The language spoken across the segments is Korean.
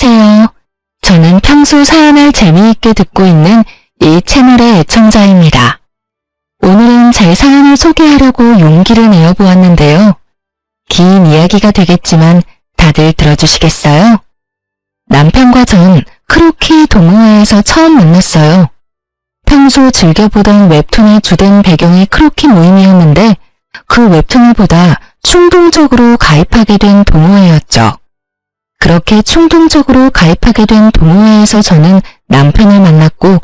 안녕하세요. 저는 평소 사연을 재미있게 듣고 있는 이 채널의 애청자입니다. 오늘은 제 사연을 소개하려고 용기를 내어보았는데요. 긴 이야기가 되겠지만 다들 들어주시겠어요? 남편과 전 크로키 동호회에서 처음 만났어요. 평소 즐겨보던 웹툰의 주된 배경이 크로키 모임이었는데 그 웹툰을 보다 충동적으로 가입하게 된 동호회였죠. 그렇게 충동적으로 가입하게 된 동호회에서 저는 남편을 만났고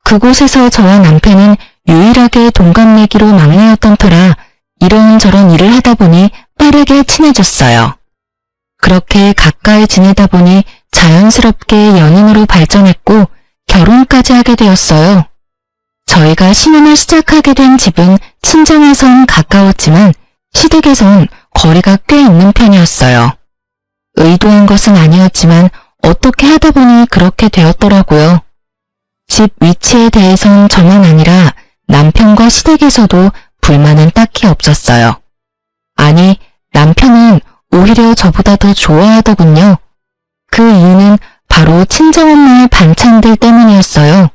그곳에서 저와 남편은 유일하게 동갑내기로 막내였던 터라 이런저런 일을 하다 보니 빠르게 친해졌어요. 그렇게 가까이 지내다 보니 자연스럽게 연인으로 발전했고 결혼까지 하게 되었어요. 저희가 신혼을 시작하게 된 집은 친정에선 가까웠지만 시댁에선 거리가 꽤 있는 편이었어요. 의도한 것은 아니었지만 어떻게 하다 보니 그렇게 되었더라고요. 집 위치에 대해선 저만 아니라 남편과 시댁에서도 불만은 딱히 없었어요. 아니, 남편은 오히려 저보다 더 좋아하더군요. 그 이유는 바로 친정엄마의 반찬들 때문이었어요.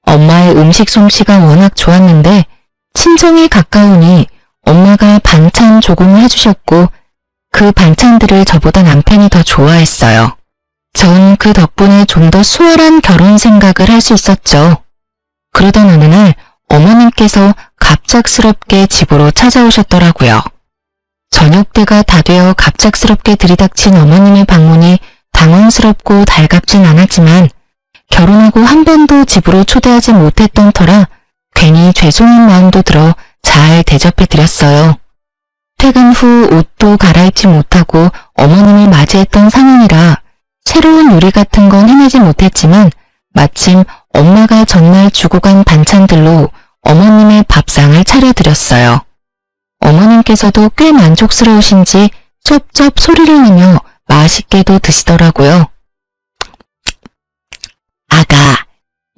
엄마의 음식 솜씨가 워낙 좋았는데 친정이 가까우니 엄마가 반찬 조공을 해주셨고 그 반찬들을 저보다 남편이 더 좋아했어요. 전 그 덕분에 좀 더 수월한 결혼 생각을 할 수 있었죠. 그러던 어느 날 어머님께서 갑작스럽게 집으로 찾아오셨더라고요. 저녁때가 다 되어 갑작스럽게 들이닥친 어머님의 방문이 당황스럽고 달갑진 않았지만 결혼하고 한 번도 집으로 초대하지 못했던 터라 괜히 죄송한 마음도 들어 잘 대접해드렸어요. 퇴근 후 옷도 갈아입지 못하고 어머님을 맞이했던 상황이라 새로운 요리 같은 건 해내지 못했지만 마침 엄마가 전날 주고 간 반찬들로 어머님의 밥상을 차려드렸어요. 어머님께서도 꽤 만족스러우신지 쩝쩝 소리를 내며 맛있게도 드시더라고요. 아가,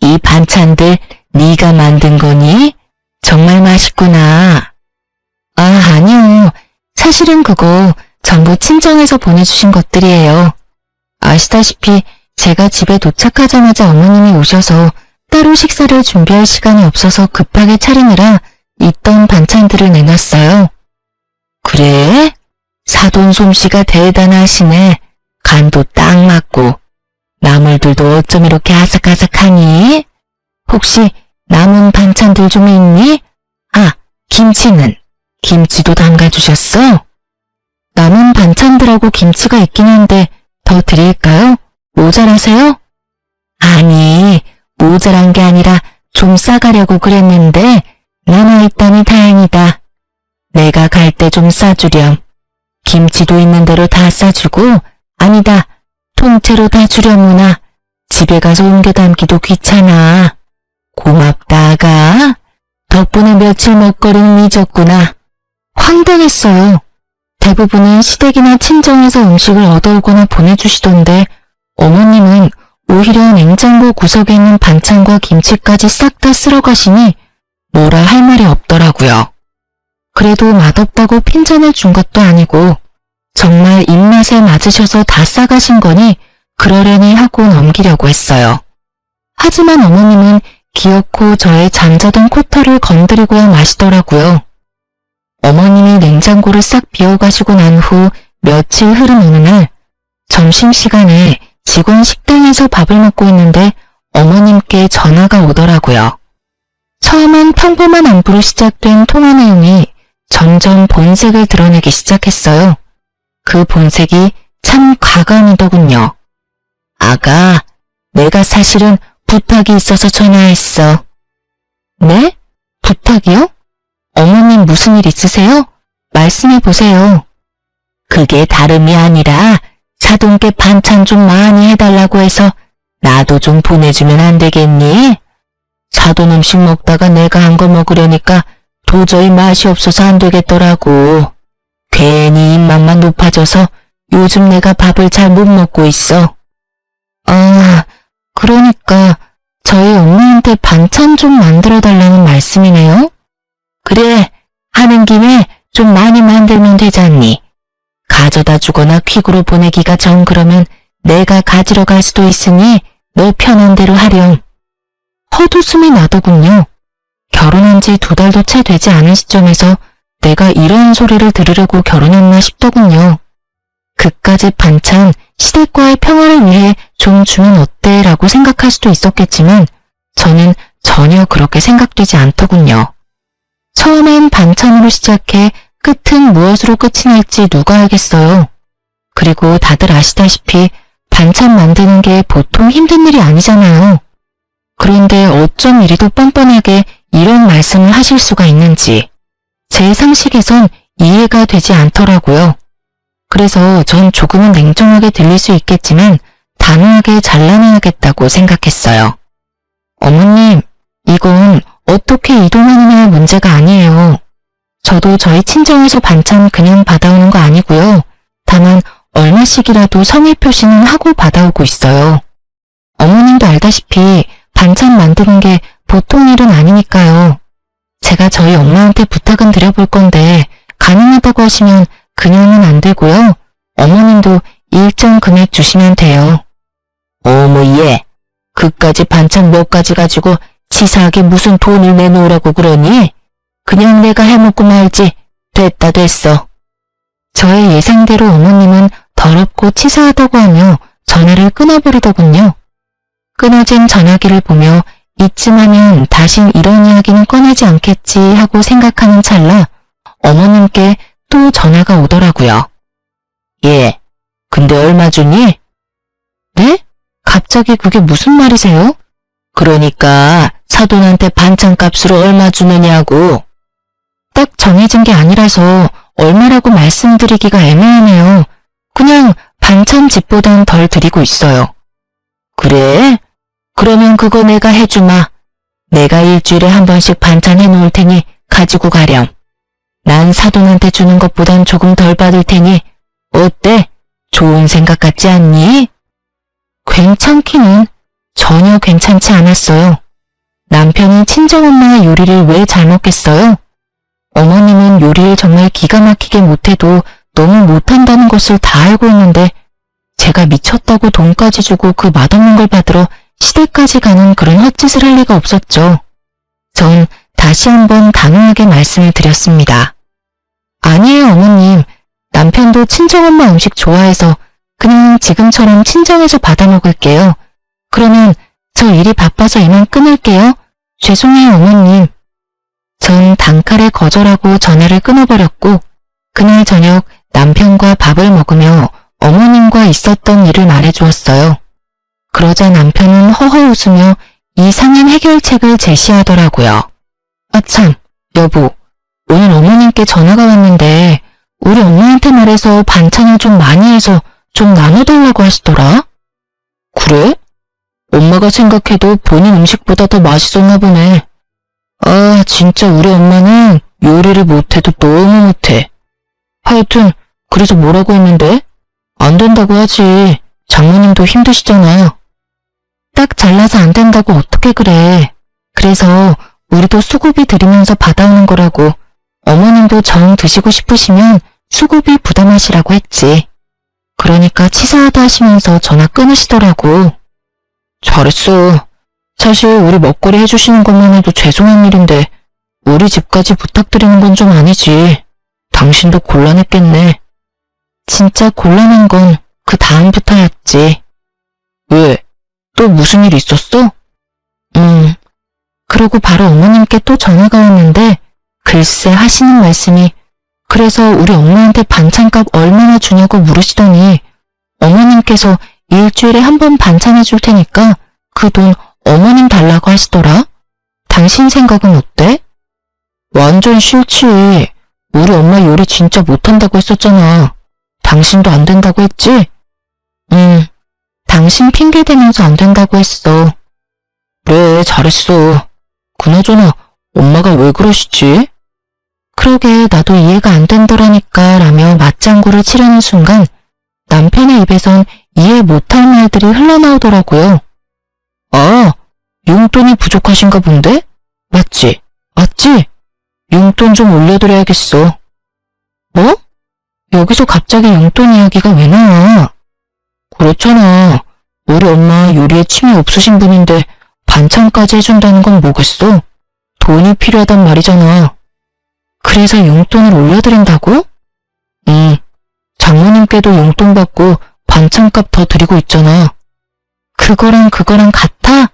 이 반찬들 네가 만든 거니? 정말 맛있구나. 아, 아니요. 사실은 그거 전부 친정에서 보내주신 것들이에요. 아시다시피 제가 집에 도착하자마자 어머님이 오셔서 따로 식사를 준비할 시간이 없어서 급하게 차리느라 있던 반찬들을 내놨어요. 그래? 사돈 솜씨가 대단하시네. 간도 딱 맞고. 나물들도 어쩜 이렇게 아삭아삭하니? 혹시 남은 반찬들 좀 있니? 아, 김치는? 김치도 담가주셨어? 남은 반찬들하고 김치가 있긴 한데 더 드릴까요? 모자라세요? 아니, 모자란 게 아니라 좀 싸가려고 그랬는데 남아있다니 다행이다. 내가 갈 때 좀 싸주렴. 김치도 있는 대로 다 싸주고 아니다. 통째로 다 주려무나. 집에 가서 옮겨 담기도 귀찮아. 고맙다, 아가. 덕분에 며칠 먹거리는 잊었구나. 황당했어요. 대부분은 시댁이나 친정에서 음식을 얻어오거나 보내주시던데 어머님은 오히려 냉장고 구석에 있는 반찬과 김치까지 싹 다 쓸어가시니 뭐라 할 말이 없더라고요. 그래도 맛없다고 핀잔을 준 것도 아니고 정말 입맛에 맞으셔서 다 싸가신 거니 그러려니 하고 넘기려고 했어요. 하지만 어머님은 기어코 저의 잠자던 코털을 건드리고야 마시더라고요. 어머님이 냉장고를 싹 비워가시고 난 후 며칠 흐른 어느 날 점심시간에 직원 식당에서 밥을 먹고 있는데 어머님께 전화가 오더라고요. 처음엔 평범한 안부로 시작된 통화 내용이 점점 본색을 드러내기 시작했어요. 그 본색이 참 과감이더군요. 아가, 내가 사실은 부탁이 있어서 전화했어. 네? 부탁이요? 어머님 무슨 일 있으세요? 말씀해보세요. 그게 다름이 아니라 사돈께 반찬 좀 많이 해달라고 해서 나도 좀 보내주면 안 되겠니? 사돈 음식 먹다가 내가 한 거 먹으려니까 도저히 맛이 없어서 안 되겠더라고. 괜히 입맛만 높아져서 요즘 내가 밥을 잘 못 먹고 있어. 아, 그러니까 저희 엄마한테 반찬 좀 만들어달라는 말씀이네요? 그래, 하는 김에 좀 많이 만들면 되잖니. 가져다 주거나 퀵으로 보내기가 정 그러면 내가 가지러 갈 수도 있으니 너 편한 대로 하렴. 헛웃음이 나더군요. 결혼한 지 2달도 채 되지 않은 시점에서 내가 이런 소리를 들으려고 결혼했나 싶더군요. 그까짓 반찬, 시댁과의 평화를 위해 좀 주면 어때? 라고 생각할 수도 있었겠지만 저는 전혀 그렇게 생각되지 않더군요. 처음엔 반찬으로 시작해 끝은 무엇으로 끝이 날지 누가 알겠어요. 그리고 다들 아시다시피 반찬 만드는 게 보통 힘든 일이 아니잖아요. 그런데 어쩜 이리도 뻔뻔하게 이런 말씀을 하실 수가 있는지 제 상식에선 이해가 되지 않더라고요. 그래서 전 조금은 냉정하게 들릴 수 있겠지만 단호하게 잘라내야겠다고 생각했어요. 어머님, 이건 어떻게 이동하느냐의 문제가 아니에요. 저도 저희 친정에서 반찬 그냥 받아오는 거 아니고요. 다만 얼마씩이라도 성의 표시는 하고 받아오고 있어요. 어머님도 알다시피 반찬 만드는 게 보통 일은 아니니까요. 제가 저희 엄마한테 부탁은 드려볼 건데 가능하다고 하시면 그냥은 안 되고요. 어머님도 일정 금액 주시면 돼요. 어머 얘, 그까지 반찬 몇 가지 가지고 치사하게 무슨 돈을 내놓으라고 그러니? 그냥 내가 해먹고 말지. 됐다 됐어. 저의 예상대로 어머님은 더럽고 치사하다고 하며 전화를 끊어버리더군요. 끊어진 전화기를 보며 이쯤 하면 다신 이런 이야기는 꺼내지 않겠지 하고 생각하는 찰나 어머님께 또 전화가 오더라고요. 예, 근데 얼마 주니? 네? 갑자기 그게 무슨 말이세요? 그러니까 사돈한테 반찬값으로 얼마 주느냐고. 딱 정해진 게 아니라서 얼마라고 말씀드리기가 애매하네요. 그냥 반찬 집보단 덜 드리고 있어요. 그래? 그러면 그거 내가 해주마. 내가 일주일에 한 번씩 반찬 해놓을 테니 가지고 가렴. 난 사돈한테 주는 것보단 조금 덜 받을 테니 어때? 좋은 생각 같지 않니? 괜찮기는 전혀 괜찮지 않았어요. 남편이 친정엄마의 요리를 왜 잘 먹겠어요? 어머님은 요리를 정말 기가 막히게 못해도 너무 못한다는 것을 다 알고 있는데 제가 미쳤다고 돈까지 주고 그 맛없는 걸 받으러 시댁까지 가는 그런 헛짓을 할 리가 없었죠. 전 다시 한번 단호하게 말씀을 드렸습니다. 아니에요 어머님, 남편도 친정엄마 음식 좋아해서 그냥 지금처럼 친정에서 받아 먹을게요. 그러면 저 일이 바빠서 이만 끊을게요. 죄송해요 어머님. 전 단칼에 거절하고 전화를 끊어버렸고 그날 저녁 남편과 밥을 먹으며 어머님과 있었던 일을 말해주었어요. 그러자 남편은 허허 웃으며 이상한 해결책을 제시하더라고요. 아참, 여보, 오늘 어머님께 전화가 왔는데 우리 엄마한테 말해서 반찬을 좀 많이 해서 좀 나눠달라고 하시더라. 그래? 엄마가 생각해도 본인 음식보다 더 맛있었나 보네. 아, 진짜 우리 엄마는 요리를 못해도 너무 못해. 하여튼 그래서 뭐라고 했는데? 안 된다고 하지. 장모님도 힘드시잖아. 딱 잘라서 안 된다고 어떻게 그래. 그래서 우리도 수고비 드리면서 받아오는 거라고. 어머님도 정 드시고 싶으시면 수고비 부담하시라고 했지. 그러니까 치사하다 하시면서 전화 끊으시더라고. 잘했어. 사실 우리 먹거리 해주시는 것만 해도 죄송한 일인데 우리 집까지 부탁드리는 건 좀 아니지. 당신도 곤란했겠네. 진짜 곤란한 건 그 다음부터였지. 왜? 또 무슨 일 있었어? 그러고 바로 어머님께 또 전화가 왔는데 글쎄 하시는 말씀이 그래서 우리 엄마한테 반찬값 얼마나 주냐고 물으시더니 어머님께서 일주일에 한 번 반찬 해줄 테니까 그 돈 어머님 달라고 하시더라. 당신 생각은 어때? 완전 싫지. 우리 엄마 요리 진짜 못한다고 했었잖아. 당신도 안 된다고 했지? 당신 핑계대면서 안 된다고 했어. 그래, 잘했어. 그나저나 엄마가 왜 그러시지? 그러게 나도 이해가 안 된다라니까 라며 맞장구를 치려는 순간 남편의 입에선 이해 못할 말들이 흘러나오더라고요. 아, 용돈이 부족하신가 본데? 맞지? 맞지? 용돈 좀 올려드려야겠어. 뭐? 여기서 갑자기 용돈 이야기가 왜 나와? 그렇잖아. 우리 엄마 요리에 침이 없으신 분인데 반찬까지 해준다는 건 뭐겠어? 돈이 필요하단 말이잖아. 그래서 용돈을 올려드린다고? 응. 장모님께도 용돈 받고 반찬값 더 드리고 있잖아. 그거랑 같아?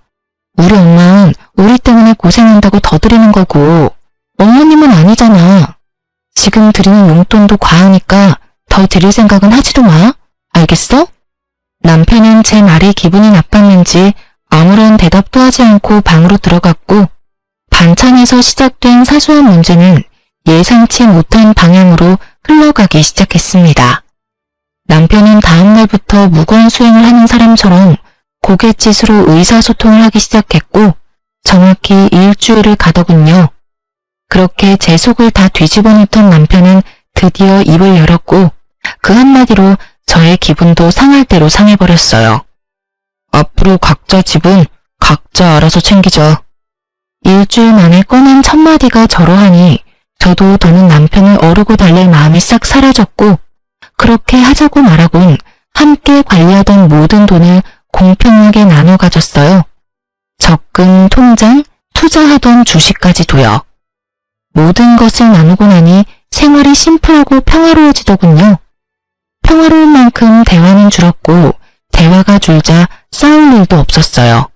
우리 엄마는 우리 때문에 고생한다고 더 드리는 거고 어머님은 아니잖아. 지금 드리는 용돈도 과하니까 더 드릴 생각은 하지도 마. 알겠어? 남편은 제 말에 기분이 나빴는지 아무런 대답도 하지 않고 방으로 들어갔고 반찬에서 시작된 사소한 문제는 예상치 못한 방향으로 흘러가기 시작했습니다. 남편은 다음 날부터 무거운 수행을 하는 사람처럼 고갯짓으로 의사소통을 하기 시작했고 정확히 일주일을 가더군요. 그렇게 제 속을 다 뒤집어 놓던 남편은 드디어 입을 열었고 그 한마디로 저의 기분도 상할 대로 상해버렸어요. 앞으로 각자 집은 각자 알아서 챙기자. 일주일 만에 꺼낸 첫마디가 저러하니 저도 더는 남편을 어르고 달랠 마음이 싹 사라졌고 그렇게 하자고 말하곤 함께 관리하던 모든 돈을 공평하게 나눠 가졌어요. 적금, 통장, 투자하던 주식까지도요. 모든 것을 나누고 나니 생활이 심플하고 평화로워지더군요. 평화로운 만큼 대화는 줄었고 대화가 줄자 싸울 일도 없었어요.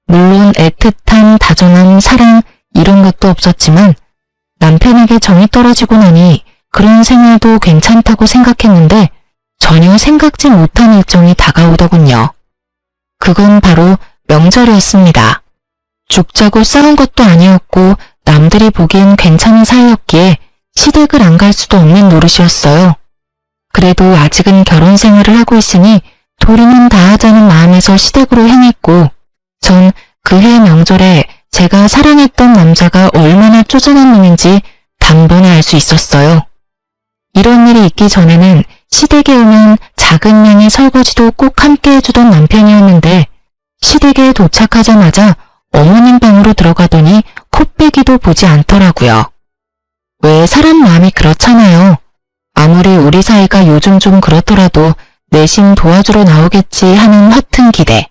물론 애틋함, 다정함, 사랑 이런 것도 없었지만 남편에게 정이 떨어지고 나니 그런 생활도 괜찮다고 생각했는데 전혀 생각지 못한 일정이 다가오더군요. 그건 바로 명절이었습니다. 죽자고 싸운 것도 아니었고 남들이 보기엔 괜찮은 사이였기에 시댁을 안 갈 수도 없는 노릇이었어요. 그래도 아직은 결혼 생활을 하고 있으니 도리는 다하자는 마음에서 시댁으로 향했고 전 그해 명절에 제가 사랑했던 남자가 얼마나 쪼잔한 놈인지 단번에 알 수 있었어요. 이런 일이 있기 전에는 시댁에 오면 작은 양의 설거지도 꼭 함께 해주던 남편이었는데 시댁에 도착하자마자 어머님 방으로 들어가더니 코빼기도 보지 않더라고요. 왜 사람 마음이 그렇잖아요. 아무리 우리 사이가 요즘 좀 그렇더라도 내심 도와주러 나오겠지 하는 허튼 기대.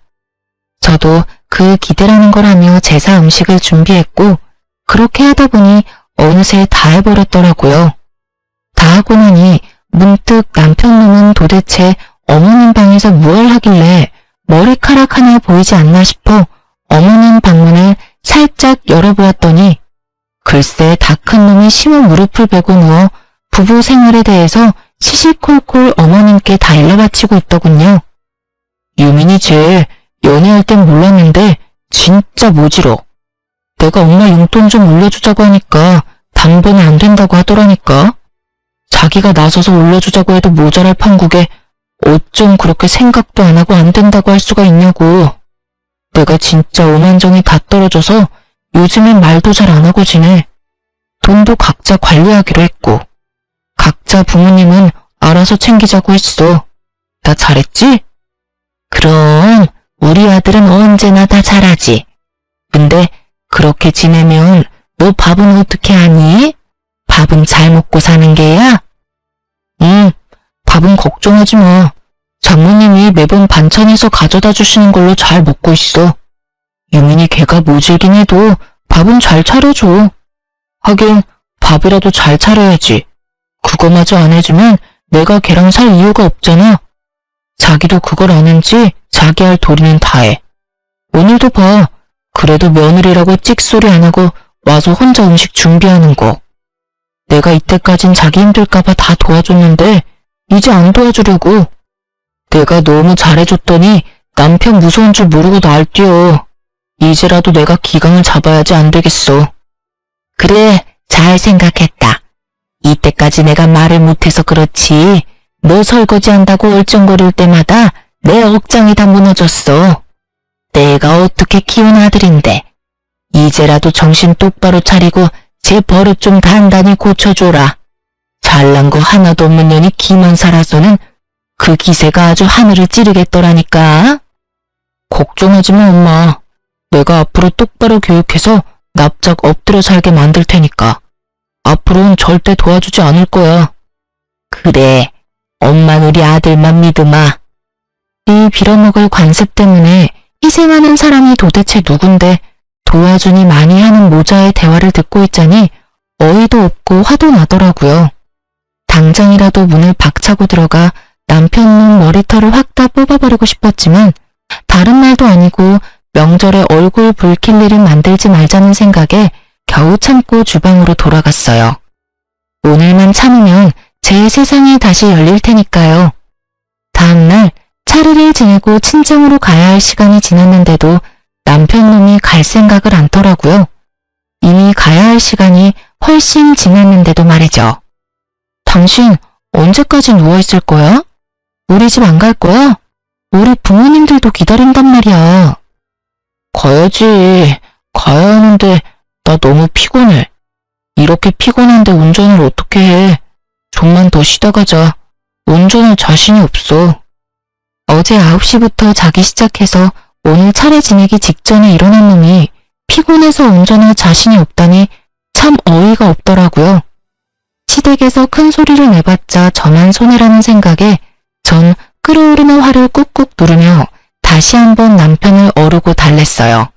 저도 그 기대라는 걸 하며 제사 음식을 준비했고 그렇게 하다 보니 어느새 다 해버렸더라고요. 다 하고 나니 문득 남편 놈은 도대체 어머님 방에서 무얼 하길래 머리카락 하나 보이지 않나 싶어 어머님 방문을 살짝 열어보았더니 글쎄 다 큰 놈이 심한 무릎을 베고 누워 부부 생활에 대해서 시시콜콜 어머님께 다 일러바치고 있더군요. 유민이 쟤 연애할 땐 몰랐는데 진짜 모지러. 내가 엄마 용돈 좀 올려주자고 하니까 단번에 안 된다고 하더라니까. 자기가 나서서 올려주자고 해도 모자랄 판국에 어쩜 그렇게 생각도 안 하고 안 된다고 할 수가 있냐고. 내가 진짜 오만정이 다 떨어져서 요즘엔 말도 잘 안 하고 지내. 돈도 각자 관리하기로 했고 각자 부모님은 알아서 챙기자고 했어. 나 잘했지? 그럼 우리 아들은 언제나 다 잘하지. 근데 그렇게 지내면 너 밥은 어떻게 하니? 밥은 잘 먹고 사는 게야? 응, 밥은 걱정하지 마. 장모님이 매번 반찬해서 가져다 주시는 걸로 잘 먹고 있어. 유민이 걔가 모질긴 해도 밥은 잘 차려줘. 하긴 밥이라도 잘 차려야지. 그거마저 안 해주면 내가 걔랑 살 이유가 없잖아. 자기도 그걸 아는지 자기 할 도리는 다 해. 오늘도 봐. 그래도 며느리라고 찍소리 안 하고 와서 혼자 음식 준비하는 거. 내가 이때까진 자기 힘들까봐 다 도와줬는데 이제 안 도와주려고. 내가 너무 잘해줬더니 남편 무서운 줄 모르고 날 뛰어. 이제라도 내가 기강을 잡아야지 안 되겠어. 그래, 잘 생각했다. 이때까지 내가 말을 못해서 그렇지. 너 설거지한다고 얼쩡거릴 때마다 내 억장이 다 무너졌어. 내가 어떻게 키운 아들인데. 이제라도 정신 똑바로 차리고 제 버릇 좀 단단히 고쳐줘라. 잘난 거 하나도 없는 년이 기만 살아서는 그 기세가 아주 하늘을 찌르겠더라니까. 걱정하지 마, 엄마. 내가 앞으로 똑바로 교육해서 납작 엎드려 살게 만들 테니까. 앞으로는 절대 도와주지 않을 거야. 그래, 엄만 우리 아들만 믿으마. 이 빌어먹을 관습 때문에 희생하는 사람이 도대체 누군데 도와주니 많이 하는 모자의 대화를 듣고 있자니 어이도 없고 화도 나더라고요. 당장이라도 문을 박차고 들어가 남편 놈 머리털을 확 다 뽑아버리고 싶었지만 다른 말도 아니고 명절에 얼굴 붉힐 일을 만들지 말자는 생각에 겨우 참고 주방으로 돌아갔어요. 오늘만 참으면 제 세상이 다시 열릴 테니까요. 다음날 차례를 지내고 친정으로 가야 할 시간이 지났는데도 남편 놈이 갈 생각을 않더라고요. 이미 가야 할 시간이 훨씬 지났는데도 말이죠. 당신 언제까지 누워있을 거야? 우리 집 안 갈 거야? 우리 부모님들도 기다린단 말이야. 가야지. 가야 하는데 나 너무 피곤해. 이렇게 피곤한데 운전을 어떻게 해? 좀만 더 쉬다 가자. 운전할 자신이 없어. 어제 9시부터 자기 시작해서 오늘 차례 지내기 직전에 일어난 놈이 피곤해서 운전할 자신이 없다니 참 어이가 없더라고요. 시댁에서 큰 소리를 내봤자 저만 손해라는 생각에 전 끓어오르는 화를 꾹꾹 누르며 다시 한번 남편을 어르고 달랬어요.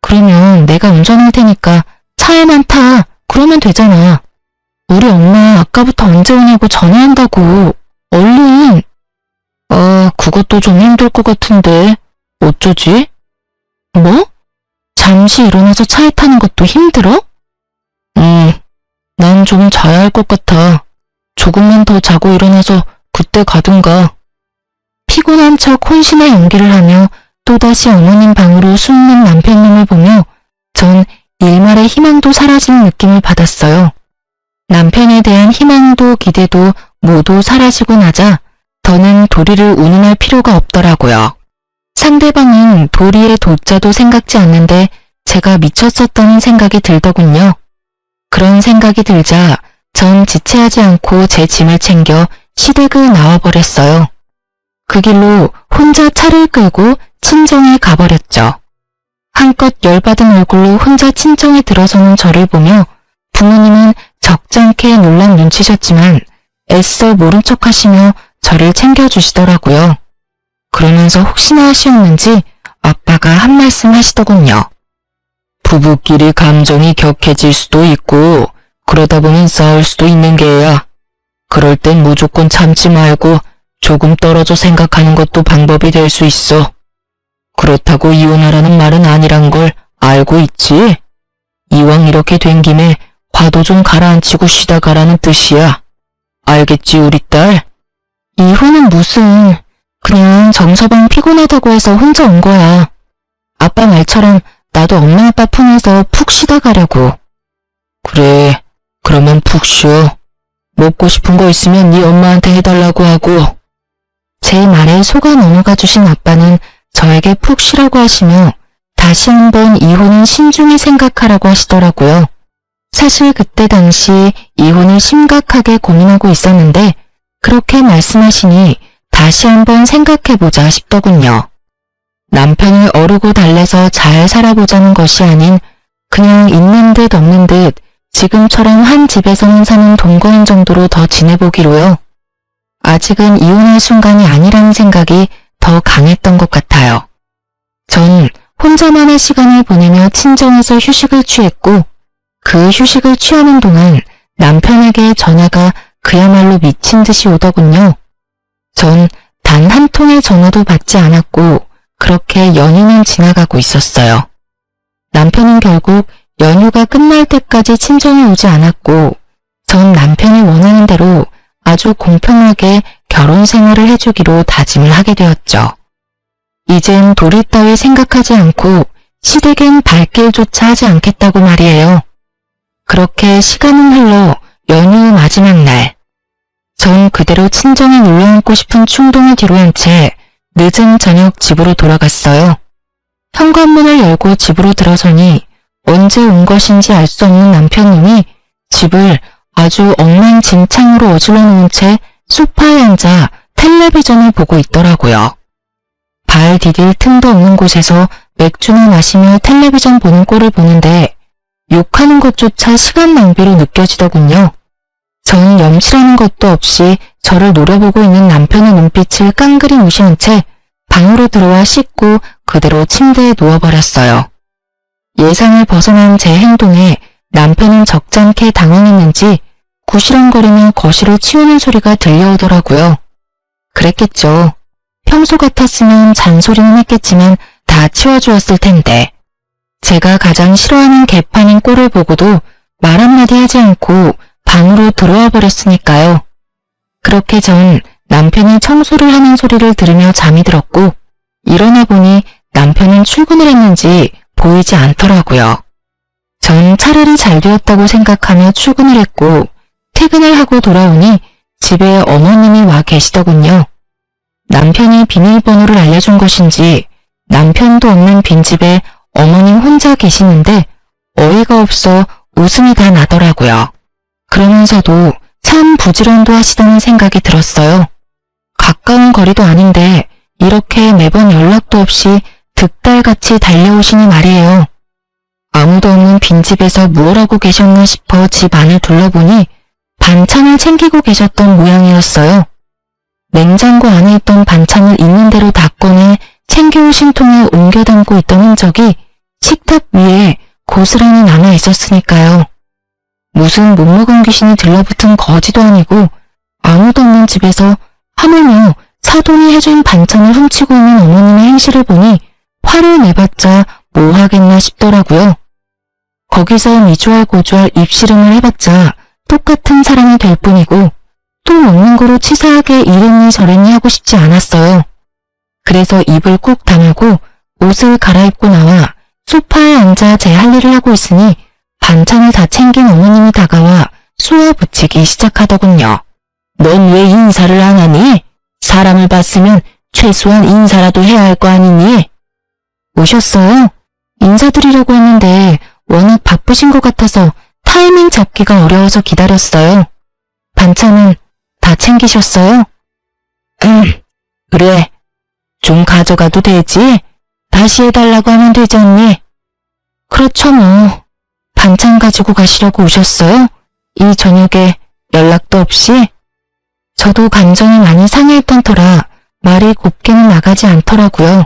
그러면 내가 운전할 테니까 차에만 타. 그러면 되잖아. 우리 엄마 아까부터 언제 오냐고 전화한다고. 얼른. 그것도 좀 힘들 것 같은데 어쩌지? 뭐? 잠시 일어나서 차에 타는 것도 힘들어? 난 좀 자야 할 것 같아. 조금만 더 자고 일어나서 그때 가든가. 피곤한 척 혼신의 연기를 하며 또다시 어머님 방으로 숨는 남편님을 보며 전 일말의 희망도 사라지는 느낌을 받았어요. 남편에 대한 희망도 기대도 모두 사라지고 나자 더는 도리를 운운할 필요가 없더라고요. 상대방은 도리의 도자도 생각지 않는데 제가 미쳤었다는 생각이 들더군요. 그런 생각이 들자 전 지체하지 않고 제 짐을 챙겨 시댁을 나와버렸어요. 그 길로 혼자 차를 끌고 친정에 가버렸죠. 한껏 열받은 얼굴로 혼자 친정에 들어서는 저를 보며 부모님은 적잖게 놀란 눈치셨지만 애써 모른 척 하시며 저를 챙겨주시더라고요. 그러면서 혹시나 하시었는지 아빠가 한 말씀 하시더군요. 부부끼리 감정이 격해질 수도 있고 그러다 보면 싸울 수도 있는 게야. 그럴 땐 무조건 참지 말고 조금 떨어져 생각하는 것도 방법이 될 수 있어. 그렇다고 이혼하라는 말은 아니란 걸 알고 있지? 이왕 이렇게 된 김에 화도 좀 가라앉히고 쉬다 가라는 뜻이야. 알겠지 우리 딸? 이혼은 무슨... 그냥 정서방 피곤하다고 해서 혼자 온 거야. 아빠 말처럼 나도 엄마 아빠 품에서 푹 쉬다 가려고. 그래, 그러면 푹 쉬어. 먹고 싶은 거 있으면 네 엄마한테 해달라고 하고. 제 말에 속아 넘어가 주신 아빠는 저에게 푹 쉬라고 하시며 다시 한번 이혼은 신중히 생각하라고 하시더라고요. 사실 그때 당시 이혼을 심각하게 고민하고 있었는데 그렇게 말씀하시니 다시 한번 생각해보자 싶더군요. 남편을 어르고 달래서 잘 살아보자는 것이 아닌 그냥 있는 듯 없는 듯 지금처럼 한 집에서만 사는 동거인 정도로 더 지내보기로요. 아직은 이혼할 순간이 아니라는 생각이 더 강했던 것 같아요. 전 혼자만의 시간을 보내며 친정에서 휴식을 취했고 그 휴식을 취하는 동안 남편에게 전화가 그야말로 미친 듯이 오더군요. 전 단 한 통의 전화도 받지 않았고 그렇게 연휴는 지나가고 있었어요. 남편은 결국 연휴가 끝날 때까지 친정에 오지 않았고 전 남편이 원하는 대로 아주 공평하게 결혼 생활을 해주기로 다짐을 하게 되었죠. 이젠 도리 따위 생각하지 않고 시댁엔 발길조차 하지 않겠다고 말이에요. 그렇게 시간은 흘러 연휴 마지막 날. 전 그대로 친정에 놀러앉고 싶은 충동을 뒤로한 채 늦은 저녁 집으로 돌아갔어요. 현관문을 열고 집으로 들어서니 언제 온 것인지 알 수 없는 남편님이 집을 아주 엉망진창으로 어질러 놓은 채 소파에 앉아 텔레비전을 보고 있더라고요. 발 디딜 틈도 없는 곳에서 맥주나 마시며 텔레비전 보는 꼴을 보는데 욕하는 것조차 시간 낭비로 느껴지더군요. 전 염치라는 것도 없이 저를 노려보고 있는 남편의 눈빛을 깡그리 무시한 채 방으로 들어와 씻고 그대로 침대에 누워버렸어요. 예상을 벗어난 제 행동에 남편은 적잖게 당황했는지 구시렁거리며 거실을 치우는 소리가 들려오더라고요. 그랬겠죠. 평소 같았으면 잔소리는 했겠지만 다 치워주었을 텐데. 제가 가장 싫어하는 개판인 꼴을 보고도 말 한마디 하지 않고 방으로 들어와 버렸으니까요. 그렇게 전 남편이 청소를 하는 소리를 들으며 잠이 들었고 일어나 보니 남편은 출근을 했는지 보이지 않더라고요. 전 차라리 잘 되었다고 생각하며 출근을 했고 퇴근을 하고 돌아오니 집에 어머님이 와 계시더군요. 남편이 비밀번호를 알려준 것인지 남편도 없는 빈집에 어머님 혼자 계시는데 어이가 없어 웃음이 다 나더라고요. 그러면서도 참 부지런도 하시다는 생각이 들었어요. 가까운 거리도 아닌데 이렇게 매번 연락도 없이 득달같이 달려오시니 말이에요. 아무도 없는 빈집에서 무얼 하고 계셨나 싶어 집 안을 둘러보니 반찬을 챙기고 계셨던 모양이었어요. 냉장고 안에 있던 반찬을 있는 대로 다 꺼내 챙겨오신 통에 옮겨 담고 있던 흔적이 식탁 위에 고스란히 남아 있었으니까요. 무슨 못 먹은 귀신이 들러붙은 거지도 아니고 아무도 없는 집에서 하물며 사돈이 해준 반찬을 훔치고 있는 어머님의 행실을 보니 화를 내봤자 뭐 하겠나 싶더라고요. 거기서 미주알 고주알 입씨름을 해봤자 똑같은 사람이 될 뿐이고 또 먹는 거로 치사하게 이랬니 저랬니 하고 싶지 않았어요. 그래서 입을 꾹 다물고 옷을 갈아입고 나와 소파에 앉아 제 할 일을 하고 있으니 반찬을 다 챙긴 어머님이 다가와 쏘아붙이기 시작하더군요. 넌 왜 인사를 안 하니? 사람을 봤으면 최소한 인사라도 해야 할 거 아니니? 오셨어요? 인사드리려고 했는데 워낙 바쁘신 것 같아서 타이밍 잡기가 어려워서 기다렸어요. 반찬은 다 챙기셨어요? 그래. 좀 가져가도 되지? 다시 해달라고 하면 되지 않니? 그렇죠 뭐. 반찬 가지고 가시려고 오셨어요? 이 저녁에 연락도 없이? 저도 감정이 많이 상해있던 터라 말이 곱게는 나가지 않더라고요.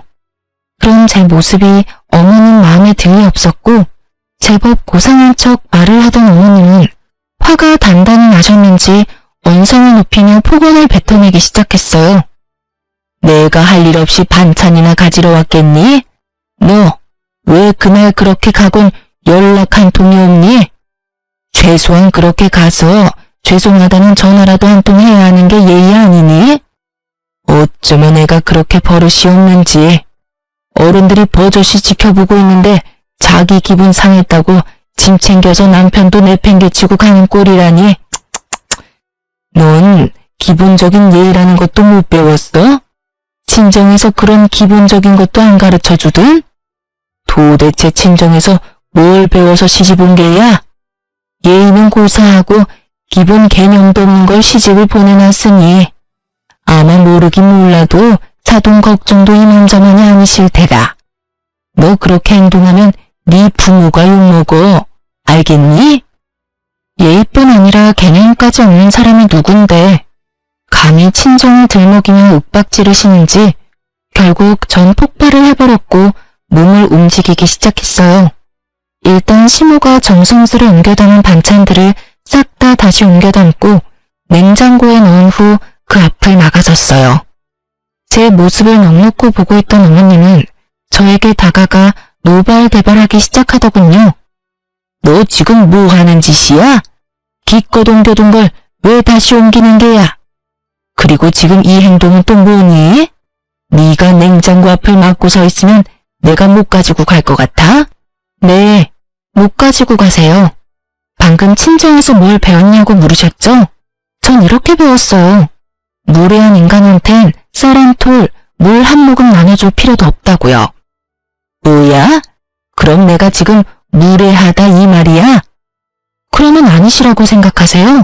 그런 제 모습이 어머님 마음에 들리 없었고 제법 고상한 척 말을 하던 어머님은 화가 단단히 나셨는지 언성을 높이며 폭언을 뱉어내기 시작했어요. 내가 할 일 없이 반찬이나 가지러 왔겠니? 너 왜 그날 그렇게 가곤 연락 한 통이 없니? 최소한 그렇게 가서 죄송하다는 전화라도 한 통 해야 하는 게 예의 아니니? 어쩌면 애가 그렇게 버릇이 없는지. 어른들이 버젓이 지켜보고 있는데 자기 기분 상했다고 짐 챙겨서 남편도 내팽개치고 가는 꼴이라니. 넌 기본적인 예의라는 것도 못 배웠어? 친정에서 그런 기본적인 것도 안 가르쳐주든? 도대체 친정에서 뭘 배워서 시집 온 게야? 예의는 고사하고 기본 개념도 없는 걸 시집을 보내놨으니 아마 모르긴 몰라도 사돈 걱정도 이만저만이 아니실 테라. 너 그렇게 행동하면 네 부모가 욕먹어. 알겠니? 예의뿐 아니라 개념까지 없는 사람이 누군데 감히 친정을 들먹이며 윽박지르시는지 결국 전 폭발을 해버렸고 몸을 움직이기 시작했어요. 일단 시모가 정성스레 옮겨 담은 반찬들을 싹 다 다시 옮겨 담고 냉장고에 넣은 후 그 앞을 나가섰어요. 제 모습을 넋놓고 보고 있던 어머님은 저에게 다가가 노발대발하기 시작하더군요. 너 지금 뭐 하는 짓이야? 기껏 옮겨둔 걸 왜 다시 옮기는 게야? 그리고 지금 이 행동은 또 뭐니? 네가 냉장고 앞을 막고 서 있으면 내가 못 가지고 갈 것 같아? 네, 못 가지고 가세요. 방금 친정에서 뭘 배웠냐고 물으셨죠? 전 이렇게 배웠어요. 무례한 인간한텐 쌀 한 톨, 물 한 모금 나눠줄 필요도 없다고요. 뭐야? 그럼 내가 지금 무례하다 이 말이야? 그러면 아니시라고 생각하세요?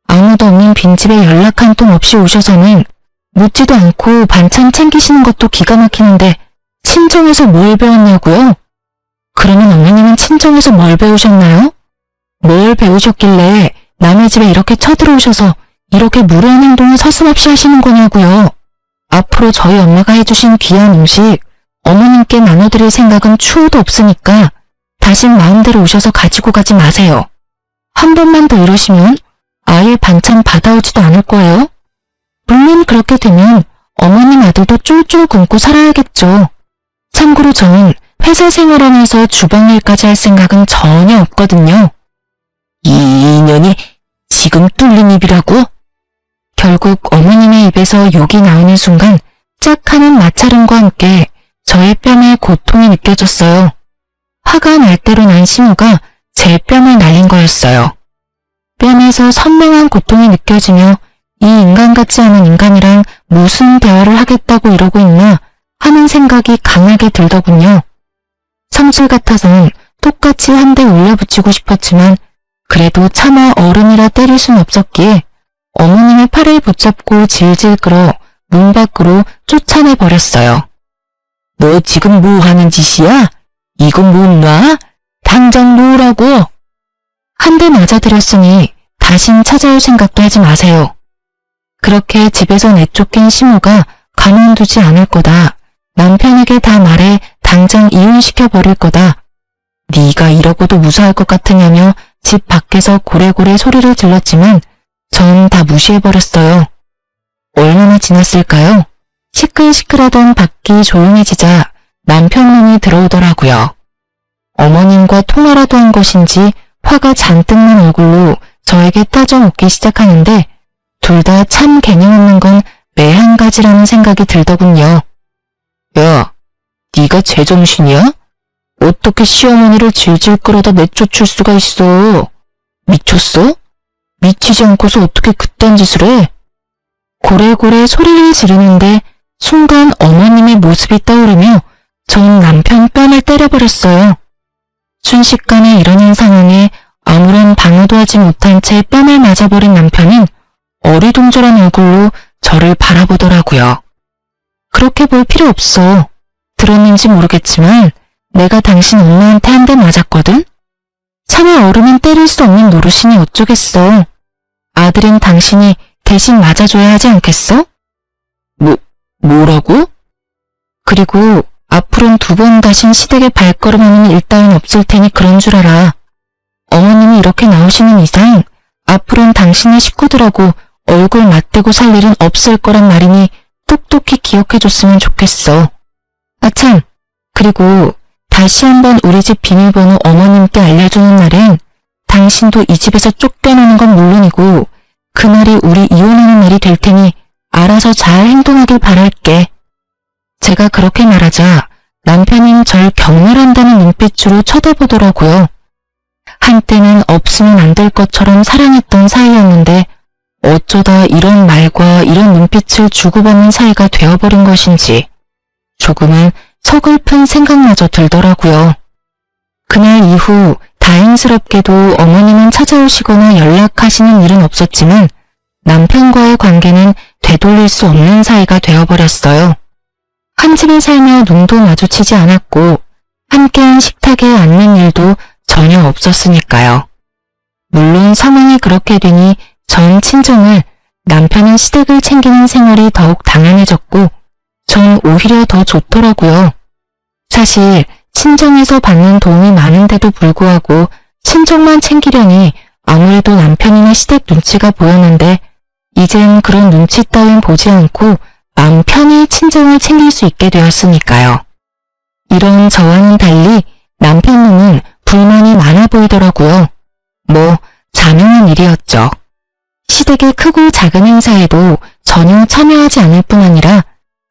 아무도 없는 빈집에 연락 한 통 없이 오셔서는 묻지도 않고 반찬 챙기시는 것도 기가 막히는데 친정에서 뭘 배웠냐고요? 그러면 어머님은 친정에서 뭘 배우셨나요? 뭘 배우셨길래 남의 집에 이렇게 쳐들어오셔서 이렇게 무례한 행동을 서슴없이 하시는 거냐고요? 앞으로 저희 엄마가 해주신 귀한 음식 어머님께 나눠드릴 생각은 추호도 없으니까 다신 마음대로 오셔서 가지고 가지 마세요. 한 번만 더 이러시면 아예 반찬 받아오지도 않을 거예요. 물론 그렇게 되면 어머님 아들도 쫄쫄 굶고 살아야겠죠. 참고로 전 회사 생활하면서 주방일까지 할 생각은 전혀 없거든요. 이 인연이 지금 뚫린 입이라고? 결국 어머님의 입에서 욕이 나오는 순간 짝 하는 마찰음과 함께 저의 뺨에 고통이 느껴졌어요. 화가 날 대로 난 신호가 제 뺨을 날린 거였어요. 뺨에서 선명한 고통이 느껴지며 이 인간 같지 않은 인간이랑 무슨 대화를 하겠다고 이러고 있나 하는 생각이 강하게 들더군요. 성질 같아선 똑같이 한 대 올려붙이고 싶었지만 그래도 차마 어른이라 때릴 순 없었기에 어머님의 팔을 붙잡고 질질 끌어 문 밖으로 쫓아내버렸어요. 너 지금 뭐 하는 짓이야? 이건 못 놔? 당장 놓으라고! 한 대 맞아들였으니 다신 찾아올 생각도 하지 마세요. 그렇게 집에서 내쫓긴 시모가 가만두지 않을 거다. 남편에게 다 말해 당장 이혼시켜버릴 거다. 네가 이러고도 무사할 것 같으냐며 집 밖에서 고래고래 소리를 질렀지만 전 다 무시해버렸어요. 얼마나 지났을까요? 시끌시끌하던 밖이 조용해지자 남편분이 들어오더라고요. 어머님과 통화라도 한 것인지 화가 잔뜩 난 얼굴로 저에게 따져 묻기 시작하는데 둘 다 참 개념 없는 건 매 한 가지라는 생각이 들더군요. 야, 네가 제정신이야? 어떻게 시어머니를 질질 끌어다 내쫓을 수가 있어? 미쳤어? 미치지 않고서 어떻게 그딴 짓을 해? 고래고래 소리를 지르는데 순간 어머님의 모습이 떠오르며 전 남편 뺨을 때려버렸어요. 순식간에 일어난 상황에 아무런 방어도 하지 못한 채 뺨을 맞아버린 남편은 어리둥절한 얼굴로 저를 바라보더라고요. 그렇게 볼 필요 없어. 들었는지 모르겠지만 내가 당신 엄마한테 한 대 맞았거든? 차마 어른은 때릴 수 없는 노릇이니 어쩌겠어. 아들은 당신이 대신 맞아줘야 하지 않겠어? 뭐라고? 그리고 앞으로는 두 번 다신 시댁에 발걸음하는 일 따윈 없을 테니 그런 줄 알아. 어머님이 이렇게 나오시는 이상 앞으로는 당신의 식구들하고 얼굴 맞대고 살 일은 없을 거란 말이니 똑똑히 기억해줬으면 좋겠어. 아참, 그리고 다시 한번 우리 집 비밀번호 어머님께 알려주는 날엔 당신도 이 집에서 쫓겨나는 건 물론이고 그날이 우리 이혼하는 날이 될 테니 알아서 잘 행동하길 바랄게. 제가 그렇게 말하자 남편은 절 경멸한다는 눈빛으로 쳐다보더라고요. 한때는 없으면 안 될 것처럼 사랑했던 사이였는데 어쩌다 이런 말과 이런 눈빛을 주고받는 사이가 되어버린 것인지 조금은 서글픈 생각마저 들더라고요. 그날 이후 다행스럽게도 어머님은 찾아오시거나 연락하시는 일은 없었지만 남편과의 관계는 되돌릴 수 없는 사이가 되어버렸어요. 한 집에 살며 눈도 마주치지 않았고 함께한 식탁에 앉는 일도 전혀 없었으니까요. 물론 상황이 그렇게 되니 전 친정을, 남편은 시댁을 챙기는 생활이 더욱 당연해졌고 전 오히려 더 좋더라고요. 사실 친정에서 받는 도움이 많은데도 불구하고 친정만 챙기려니 아무래도 남편이나 시댁 눈치가 보였는데 이젠 그런 눈치 따윈 보지 않고 마음 편히 친정을 챙길 수 있게 되었으니까요. 이런 저와는 달리 남편 눈은 불만이 많아 보이더라고요. 뭐 자명한 일이었죠. 시댁의 크고 작은 행사에도 전혀 참여하지 않을 뿐 아니라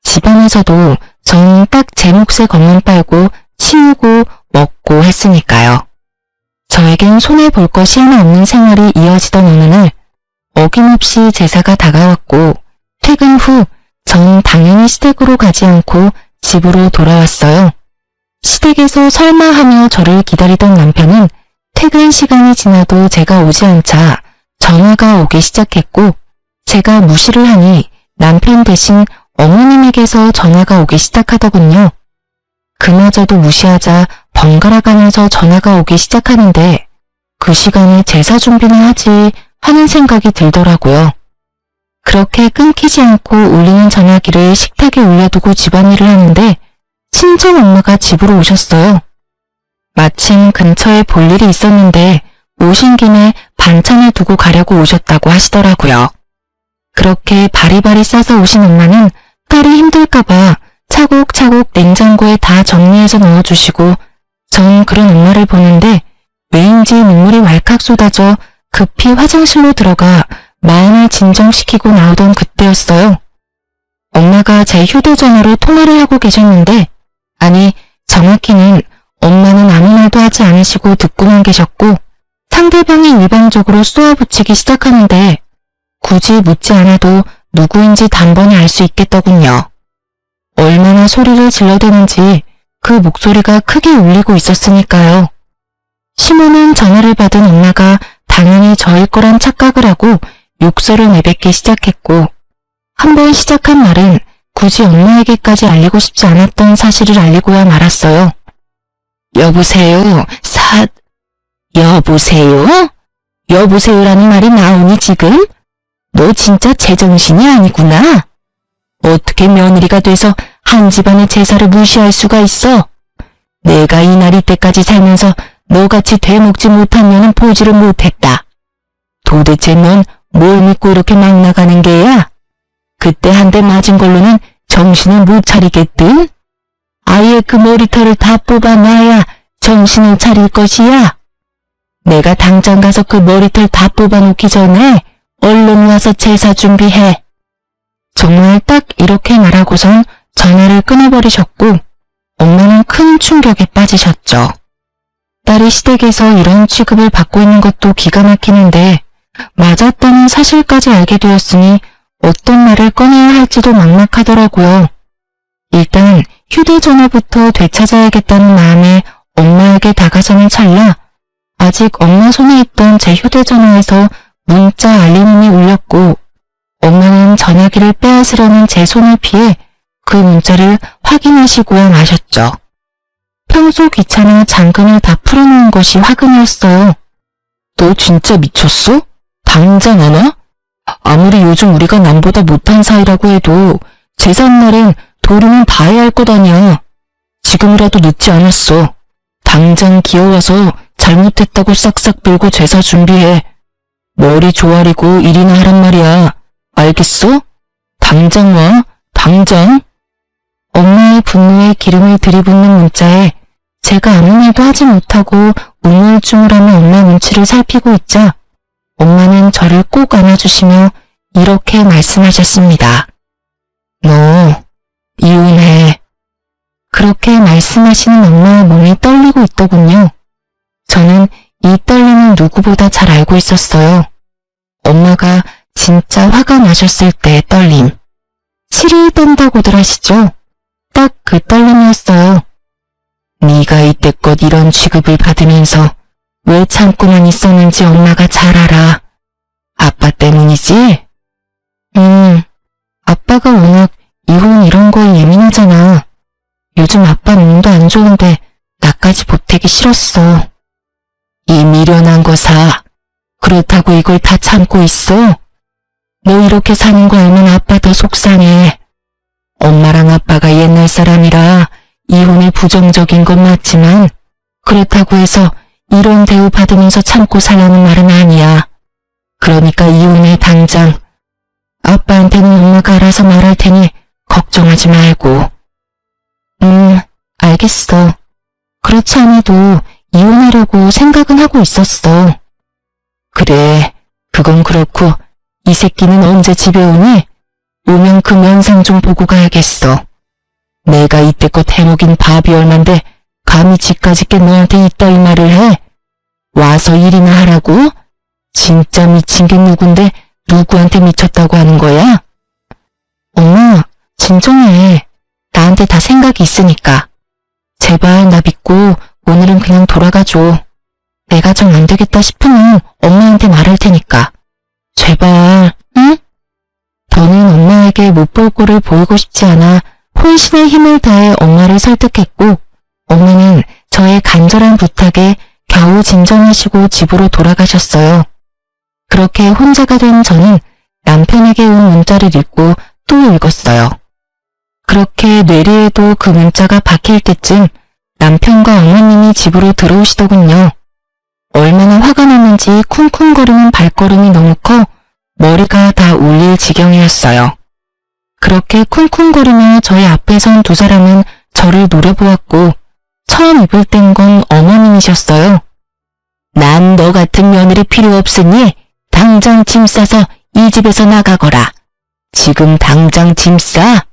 집안에서도 전 딱 제 몫의 것만 빨고 치우고 먹고 했으니까요. 저에겐 손해볼 것이 하나 없는 생활이 이어지던 어느 날 어김없이 제사가 다가왔고 퇴근 후 전 당연히 시댁으로 가지 않고 집으로 돌아왔어요. 시댁에서 설마 하며 저를 기다리던 남편은 퇴근 시간이 지나도 제가 오지 않자 전화가 오기 시작했고 제가 무시를 하니 남편 대신 어머님에게서 전화가 오기 시작하더군요. 그마저도 무시하자 번갈아 가면서 전화가 오기 시작하는데 그 시간에 제사 준비나 하지 하는 생각이 들더라고요. 그렇게 끊기지 않고 울리는 전화기를 식탁에 올려두고 집안일을 하는데 친정 엄마가 집으로 오셨어요. 마침 근처에 볼 일이 있었는데 오신 김에 반찬을 두고 가려고 오셨다고 하시더라고요. 그렇게 바리바리 싸서 오신 엄마는 딸이 힘들까봐 차곡차곡 냉장고에 다 정리해서 넣어주시고 전 그런 엄마를 보는데 왜인지 눈물이 왈칵 쏟아져 급히 화장실로 들어가 마음을 진정시키고 나오던 그때였어요. 엄마가 제 휴대전화로 통화를 하고 계셨는데 아니 정확히는 엄마는 아무 말도 하지 않으시고 듣고만 계셨고 상대방이 일방적으로 쏘아붙이기 시작하는데 굳이 묻지 않아도 누구인지 단번에 알 수 있겠더군요. 얼마나 소리를 질러대는지 그 목소리가 크게 울리고 있었으니까요. 시모는 전화를 받은 엄마가 당연히 저일 거란 착각을 하고 욕설을 내뱉기 시작했고 한 번 시작한 말은 굳이 엄마에게까지 알리고 싶지 않았던 사실을 알리고야 말았어요. 여보세요? 여보세요? 여보세요라는 말이 나오니 지금? 너 진짜 제정신이 아니구나. 어떻게 며느리가 돼서 한 집안의 제사를 무시할 수가 있어? 내가 이 나이 때까지 살면서 너같이 되먹지 못한 년은 보지를 못했다. 도대체 넌 뭘 믿고 이렇게 막 나가는 게야? 그때 한 대 맞은 걸로는 정신을 못 차리겠든? 아예 그 머리털을 다 뽑아놔야 정신을 차릴 것이야. 내가 당장 가서 그 머리털 다 뽑아놓기 전에 얼른 와서 제사 준비해. 정말 딱 이렇게 말하고선 전화를 끊어버리셨고 엄마는 큰 충격에 빠지셨죠. 딸이 시댁에서 이런 취급을 받고 있는 것도 기가 막히는데 맞았다는 사실까지 알게 되었으니 어떤 말을 꺼내야 할지도 막막하더라고요. 일단 휴대전화부터 되찾아야겠다는 마음에 엄마에게 다가서는 찰나 아직 엄마 손에 있던 제 휴대전화에서 문자 알림음이 울렸고 엄마는 전화기를 빼앗으려는 제 손을 피해 그 문자를 확인하시고야 마셨죠. 평소 귀찮아 잠금을 다 풀어놓은 것이 화근이었어요. 너 진짜 미쳤어? 당장 안 와? 아무리 요즘 우리가 남보다 못한 사이라고 해도 제삿날엔 도리는 다 해야 할 것 아니야. 지금이라도 늦지 않았어. 당장 기어와서 잘못했다고 싹싹 빌고 제사 준비해. 머리 조아리고 일이나 하란 말이야. 알겠어? 당장 와. 당장. 엄마의 분노에 기름을 들이붓는 문자에 제가 아무 말도 하지 못하고 우물쭈물하며 엄마 눈치를 살피고 있자 엄마는 저를 꼭 안아주시며 이렇게 말씀하셨습니다. 너 이혼해. 그렇게 말씀하시는 엄마의 몸이 떨리고 있더군요. 저는 이 떨림을 누구보다 잘 알고 있었어요. 엄마가 진짜 화가 나셨을 때의 떨림. 치를 떤다고들 하시죠? 딱 그 떨림이었어요. 네가 이때껏 이런 취급을 받으면서 왜 참고만 있었는지 엄마가 잘 알아. 아빠 때문이지? 아빠가 워낙 이혼 이런 거에 예민하잖아. 요즘 아빠 몸도 안 좋은데 나까지 보태기 싫었어. 이 미련한 거 사. 그렇다고 이걸 다 참고 있어? 너 이렇게 사는 거 알면 아빠 더 속상해. 엄마랑 아빠가 옛날 사람이라 이혼에 부정적인 건 맞지만 그렇다고 해서 이런 대우 받으면서 참고 살라는 말은 아니야. 그러니까 이혼해 당장. 아빠한테는 엄마가 알아서 말할 테니 걱정하지 말고. 알겠어. 그렇지 않아도 이혼하려고 생각은 하고 있었어. 그래, 그건 그렇고 이 새끼는 언제 집에 오니? 오면 그 면상 좀 보고 가야겠어. 내가 이때껏 해먹인 밥이 얼만데 감히 집까지 게 너한테 이따위 말을 해? 와서 일이나 하라고? 진짜 미친 게 누군데 누구한테 미쳤다고 하는 거야? 엄마, 진정해. 나한테 다 생각이 있으니까. 제발 나 믿고 오늘은 그냥 돌아가줘. 내가 정 안 되겠다 싶으면 엄마한테 말할 테니까. 제발, 응? 더는 엄마에게 못 볼 꼴을 보이고 싶지 않아 혼신의 힘을 다해 엄마를 설득했고 엄마는 저의 간절한 부탁에 겨우 진정하시고 집으로 돌아가셨어요. 그렇게 혼자가 된 저는 남편에게 온 문자를 읽고 또 읽었어요. 그렇게 뇌리에도 그 문자가 박힐 때쯤 남편과 어머님이 집으로 들어오시더군요. 얼마나 화가 났는지 쿵쿵거리는 발걸음이 너무 커 머리가 다 울릴 지경이었어요. 그렇게 쿵쿵거리며 저희 앞에 선 두 사람은 저를 노려보았고 처음 입을 뗀 건 어머님이셨어요. 난 너 같은 며느리 필요 없으니 당장 짐 싸서 이 집에서 나가거라. 지금 당장 짐 싸.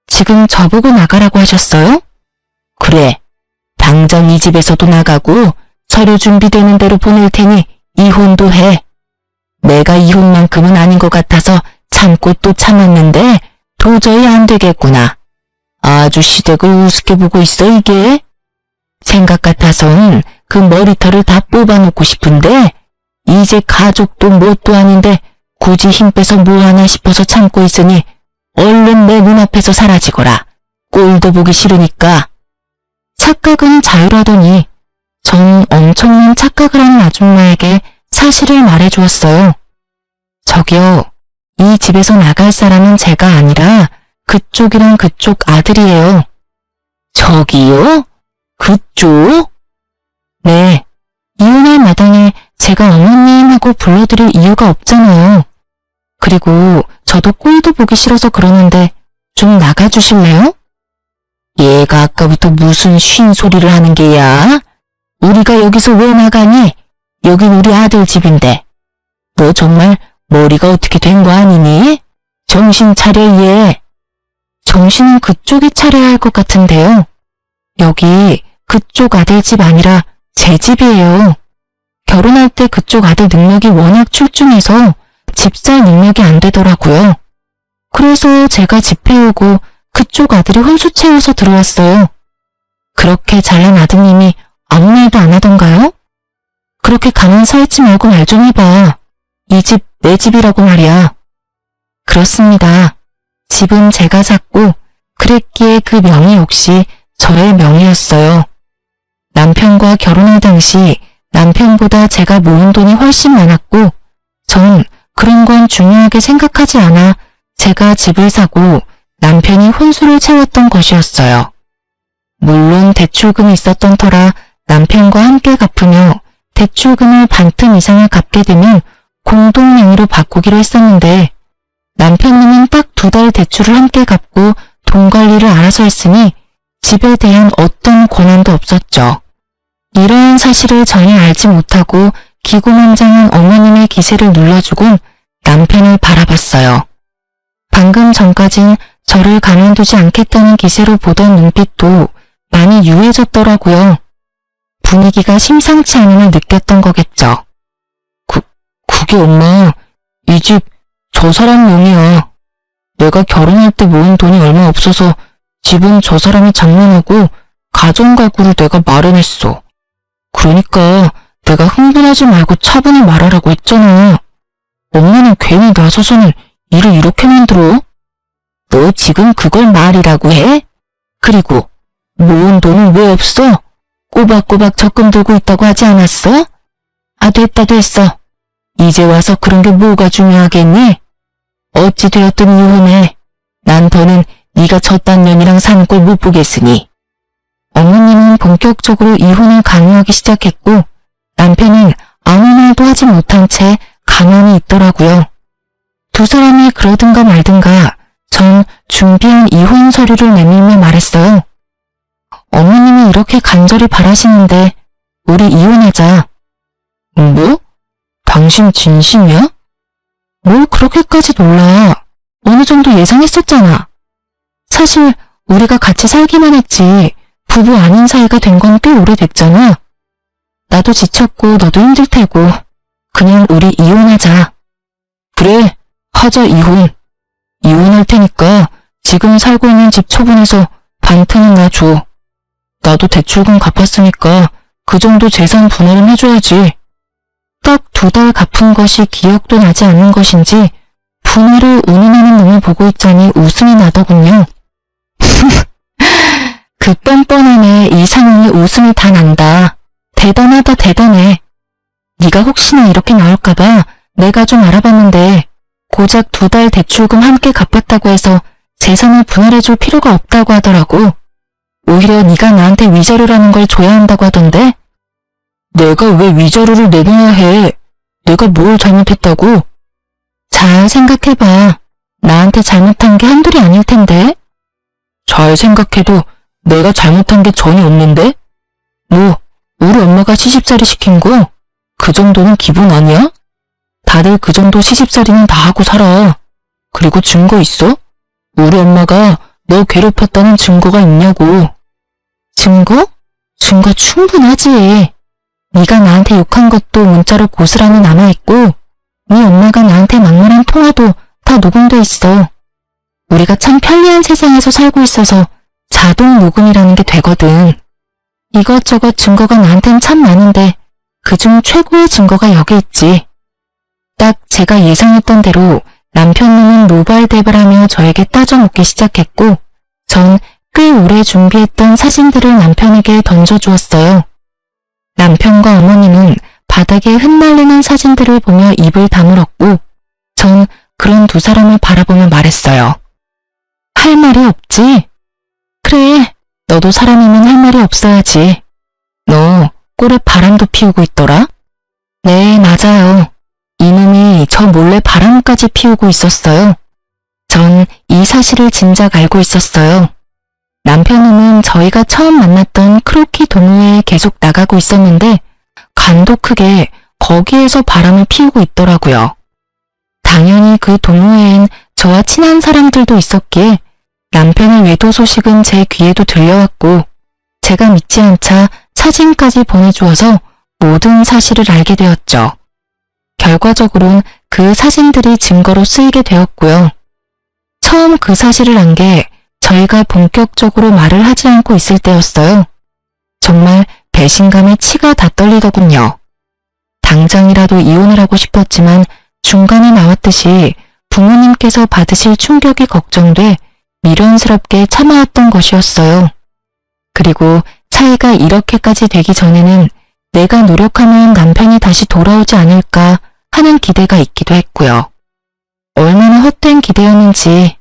지금 저보고 나가라고 하셨어요? 그래. 당장 이 집에서도 나가고 서류 준비되는 대로 보낼 테니 이혼도 해. 내가 이혼만큼은 아닌 것 같아서 참고 또 참았는데 도저히 안 되겠구나. 아주 시댁을 우습게 보고 있어 이게. 생각 같아선 그 머리털을 다 뽑아놓고 싶은데 이제 가족도 뭣도 아닌데 굳이 힘 빼서 뭐 하나 싶어서 참고 있으니 얼른 내 눈앞에서 사라지거라. 꼴도 보기 싫으니까. 착각은 자유라더니 전 엄청난 착각을 하는 아줌마에게 사실을 말해주었어요. 저기요, 이 집에서 나갈 사람은 제가 아니라 그쪽이랑 그쪽 아들이에요. 저기요? 그쪽? 네, 이혼할 마당에 제가 어머님하고 불러드릴 이유가 없잖아요. 그리고 저도 꼴도 보기 싫어서 그러는데 좀 나가주실래요? 얘가 아까부터 무슨 쉰 소리를 하는 게야? 우리가 여기서 왜 나가니? 여긴 우리 아들 집인데. 너 정말 머리가 어떻게 된 거 아니니? 정신 차려 얘. 정신은 그쪽이 차려야 할 것 같은데요. 여기 그쪽 아들 집 아니라 제 집이에요. 결혼할 때 그쪽 아들 능력이 워낙 출중해서 집 살 능력이 안 되더라고요. 그래서 제가 집 해오고 그쪽 아들이 혼수 채워서 들어왔어요. 그렇게 잘난 아드님이 아무 말도 안 하던가요? 그렇게 가만 서 있지 말고 말 좀 해봐. 이 집 내 집이라고 말이야. 그렇습니다. 집은 제가 샀고 그랬기에 그 명의 역시 저의 명의였어요. 남편과 결혼할 당시 남편보다 제가 모은 돈이 훨씬 많았고 전 그런 건 중요하게 생각하지 않아 제가 집을 사고 남편이 혼수를 채웠던 것이었어요. 물론 대출금이 있었던 터라 남편과 함께 갚으며 대출금을 반틈 이상을 갚게 되면 공동 명의로 바꾸기로 했었는데 남편님은 딱 2달 대출을 함께 갚고 돈 관리를 알아서 했으니 집에 대한 어떤 권한도 없었죠. 이러한 사실을 전혀 알지 못하고 기고만장한 어머님의 기세를 눌러주곤 남편을 바라봤어요. 방금 전까진 저를 가만두지 않겠다는 기세로 보던 눈빛도 많이 유해졌더라고요. 분위기가 심상치 않음을 느꼈던 거겠죠. 그게 엄마, 이 집 저 사람 명의야. 내가 결혼할 때 모은 돈이 얼마 없어서 집은 저 사람이 장만하고 가정가구를 내가 마련했어. 그러니까 내가 흥분하지 말고 차분히 말하라고 했잖아. 엄마는 괜히 나서서는 일을 이렇게 만들어? 너 지금 그걸 말이라고 해? 그리고 모은 돈은 왜 없어? 꼬박꼬박 적금 들고 있다고 하지 않았어? 아, 됐어. 이제 와서 그런 게 뭐가 중요하겠니? 어찌 되었든 이혼해. 난 더는 네가 저딴 년이랑 사는 꼴 못 보겠으니. 어머님은 본격적으로 이혼을 강요하기 시작했고 남편은 아무 말도 하지 못한 채 가만히 있더라고요. 두 사람이 그러든가 말든가 전 준비한 이혼 서류를 내밀며 말했어요. 어머님이 이렇게 간절히 바라시는데 우리 이혼하자. 뭐? 당신 진심이야? 뭘 그렇게까지 놀라. 어느 정도 예상했었잖아. 사실 우리가 같이 살기만 했지 부부 아닌 사이가 된 건 꽤 오래됐잖아. 나도 지쳤고 너도 힘들 테고 그냥 우리 이혼하자. 그래, 하자 이혼. 이혼할 테니까 지금 살고 있는 집 처분해서 반틈은 나 줘. 나도 대출금 갚았으니까 그 정도 재산 분할은 해줘야지. 딱 2달 갚은 것이 기억도 나지 않는 것인지 분할을 운운하는 놈을 보고 있자니 웃음이 나더군요. 그 뻔뻔함에 이 상황에 웃음이 다 난다. 대단하다 대단해. 네가 혹시나 이렇게 나올까봐 내가 좀 알아봤는데 고작 2달 대출금 함께 갚았다고 해서 재산을 분할해줄 필요가 없다고 하더라고. 오히려 네가 나한테 위자료라는 걸 줘야 한다고 하던데? 내가 왜 위자료를 내놔야 해? 내가 뭘 잘못했다고? 잘 생각해봐. 나한테 잘못한 게 한둘이 아닐 텐데? 잘 생각해도 내가 잘못한 게 전혀 없는데? 뭐, 우리 엄마가 시집살이 시킨 거? 그 정도는 기본 아니야? 다들 그 정도 시집살이는 다 하고 살아. 그리고 증거 있어? 우리 엄마가 너 괴롭혔다는 증거가 있냐고. 증거? 증거 충분하지. 네가 나한테 욕한 것도 문자로 고스란히 남아있고 네 엄마가 나한테 막말한 통화도 다 녹음돼 있어. 우리가 참 편리한 세상에서 살고 있어서 자동 녹음이라는 게 되거든. 이것저것 증거가 나한텐 참 많은데 그중 최고의 증거가 여기 있지. 딱 제가 예상했던 대로 남편님은 노발대발하며 저에게 따져묻기 시작했고 전 꽤 오래 준비했던 사진들을 남편에게 던져주었어요. 남편과 어머님은 바닥에 흩날리는 사진들을 보며 입을 다물었고 전 그런 두 사람을 바라보며 말했어요. 할 말이 없지? 그래, 너도 사람이면 할 말이 없어야지. 너 꼴에 바람도 피우고 있더라? 네, 맞아요. 이놈이 저 몰래 바람까지 피우고 있었어요. 전 이 사실을 진작 알고 있었어요. 남편은 저희가 처음 만났던 크로키 동호회에 계속 나가고 있었는데 간도 크게 거기에서 바람을 피우고 있더라고요. 당연히 그 동호회엔 저와 친한 사람들도 있었기에 남편의 외도 소식은 제 귀에도 들려왔고 제가 믿지 않자 사진까지 보내주어서 모든 사실을 알게 되었죠. 결과적으로는 그 사진들이 증거로 쓰이게 되었고요. 처음 그 사실을 안 게 저희가 본격적으로 말을 하지 않고 있을 때였어요. 정말 배신감에 치가 다 떨리더군요. 당장이라도 이혼을 하고 싶었지만 중간에 나왔듯이 부모님께서 받으실 충격이 걱정돼 미련스럽게 참아왔던 것이었어요. 그리고 차이가 이렇게까지 되기 전에는 내가 노력하면 남편이 다시 돌아오지 않을까 하는 기대가 있기도 했고요. 얼마나 헛된 기대였는지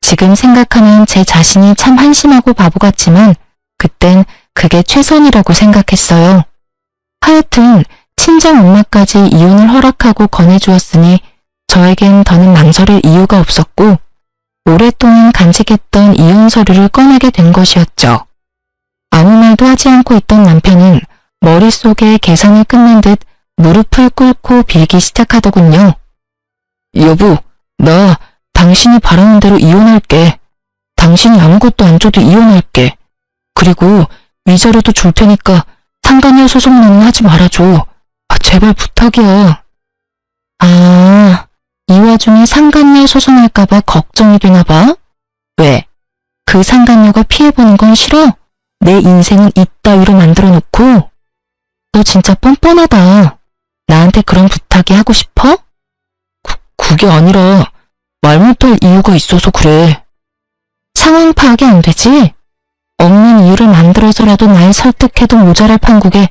지금 생각하면 제 자신이 참 한심하고 바보 같지만 그땐 그게 최선이라고 생각했어요. 하여튼 친정 엄마까지 이혼을 허락하고 권해주었으니 저에겐 더는 망설일 이유가 없었고 오랫동안 간직했던 이혼 서류를 꺼내게 된 것이었죠. 아무 말도 하지 않고 있던 남편은 머릿속에 계산을 끝낸 듯 무릎을 꿇고 빌기 시작하더군요. 여보, 나 당신이 바라는 대로 이혼할게. 당신이 아무것도 안 줘도 이혼할게. 그리고 위자료도 줄 테니까 상간녀 소송만은 하지 말아줘. 제발 부탁이야. 아, 이 와중에 상간녀 소송할까봐 걱정이 되나 봐? 왜? 그 상간녀가 피해보는 건 싫어? 내 인생은 이따위로 만들어 놓고? 너 진짜 뻔뻔하다. 나한테 그런 부탁이 하고 싶어? 그게 아니라 말 못할 이유가 있어서 그래. 상황 파악이 안 되지? 없는 이유를 만들어서라도 날 설득해도 모자랄 판국에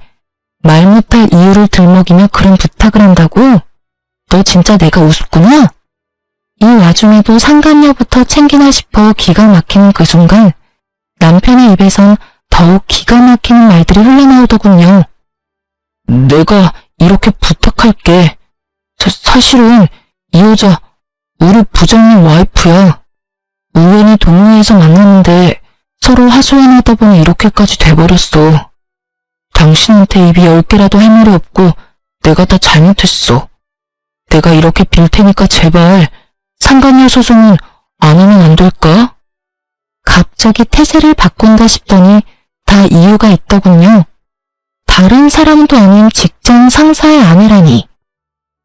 말 못할 이유를 들먹이며 그런 부탁을 한다고? 너 진짜 내가 우습구나? 이 와중에도 상간녀부터 챙기나 싶어 기가 막히는 그 순간 남편의 입에선 더욱 기가 막히는 말들이 흘러나오더군요. 내가 이렇게 부탁할게. 사실은 이 여자 우리 부장님 와이프야. 우연히 동호회에서 만났는데 서로 하소연하다 보니 이렇게까지 돼버렸어. 당신한테 입이 10개라도 할 말이 없고 내가 다 잘못했어. 내가 이렇게 빌 테니까 제발 상간녀 소송은 안 하면 안 될까? 갑자기 태세를 바꾼다 싶더니 다 이유가 있더군요. 다른 사람도 아닌 직장 상사의 아내라니.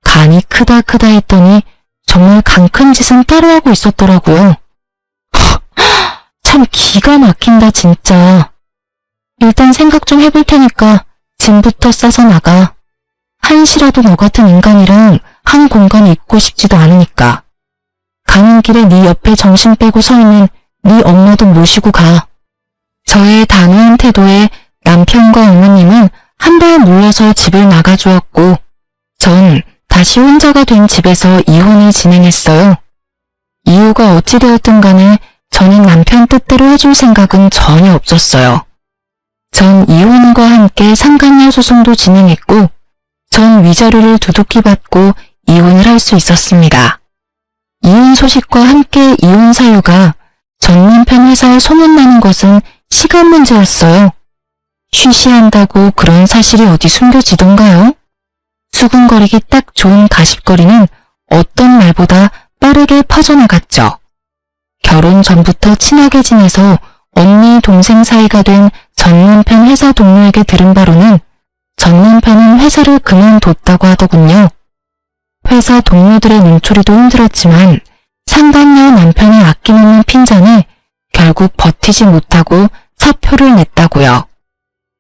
간이 크다 했더니 정말 간 큰 짓은 따로 하고 있었더라고요. 참 기가 막힌다 진짜. 일단 생각 좀 해볼 테니까 짐부터 싸서 나가. 한시라도 너 같은 인간이랑 한 공간에 있고 싶지도 않으니까. 가는 길에 네 옆에 정신 빼고 서 있는 네 엄마도 모시고 가. 저의 단호한 태도에 남편과 어머님은 한 발 물러서 집을 나가주었고 전 다시 혼자가 된 집에서 이혼을 진행했어요. 이유가 어찌되었든 간에 저는 남편 뜻대로 해줄 생각은 전혀 없었어요. 전 이혼과 함께 상간녀 소송도 진행했고 전 위자료를 두둑히 받고 이혼을 할 수 있었습니다. 이혼 소식과 함께 이혼 사유가 전 남편 회사에 소문나는 것은 시간 문제였어요. 쉬쉬한다고 그런 사실이 어디 숨겨지던가요? 수군거리기 딱 좋은 가십거리는 어떤 말보다 빠르게 퍼져나갔죠. 결혼 전부터 친하게 지내서 언니 동생 사이가 된 전 남편 회사 동료에게 들은 바로는 전 남편은 회사를 그만뒀다고 하더군요. 회사 동료들의 눈초리도 힘들었지만 상간녀 남편이 아끼는 핀잔에 결국 버티지 못하고 사표를 냈다고요.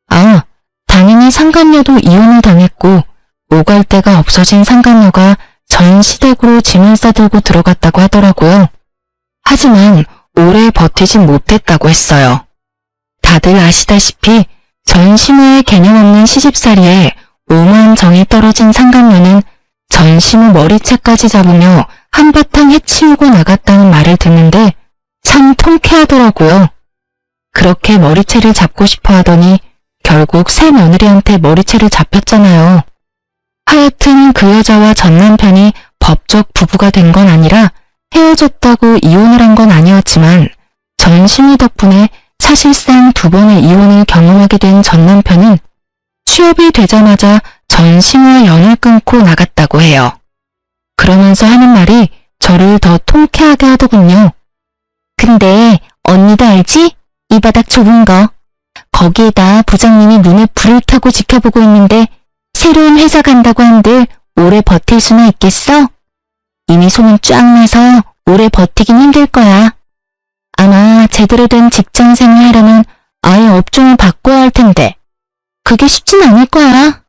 아, 당연히 상간녀도 이혼을 당했고 오갈 데가 없어진 상간녀가 전 시댁으로 짐을 싸들고 들어갔다고 하더라고요. 하지만 오래 버티지 못했다고 했어요. 다들 아시다시피 전 시무의 개념 없는 시집살이에 오만 정이 떨어진 상간녀는 전 시무 머리채까지 잡으며 한바탕 해치우고 나갔다는 말을 듣는데 참 통쾌하더라고요. 그렇게 머리채를 잡고 싶어 하더니 결국 새 며느리한테 머리채를 잡혔잖아요. 하여튼 그 여자와 전 남편이 법적 부부가 된 건 아니라 헤어졌다고 이혼을 한 건 아니었지만 전 시무 덕분에 사실상 2번의 이혼을 경험하게 된 전 남편은 취업이 되자마자 전 시무와 연을 끊고 나갔다고 해요. 그러면서 하는 말이 저를 더 통쾌하게 하더군요. 근데 언니도 알지? 이 바닥 좁은 거. 거기에다 부장님이 눈에 불을 켜고 지켜보고 있는데 새로운 회사 간다고 한들 오래 버틸 수는 있겠어? 이미 소문 쫙 나서 오래 버티긴 힘들 거야. 아마 제대로 된 직장생활 하려면 아예 업종을 바꿔야 할 텐데 그게 쉽진 않을 거야.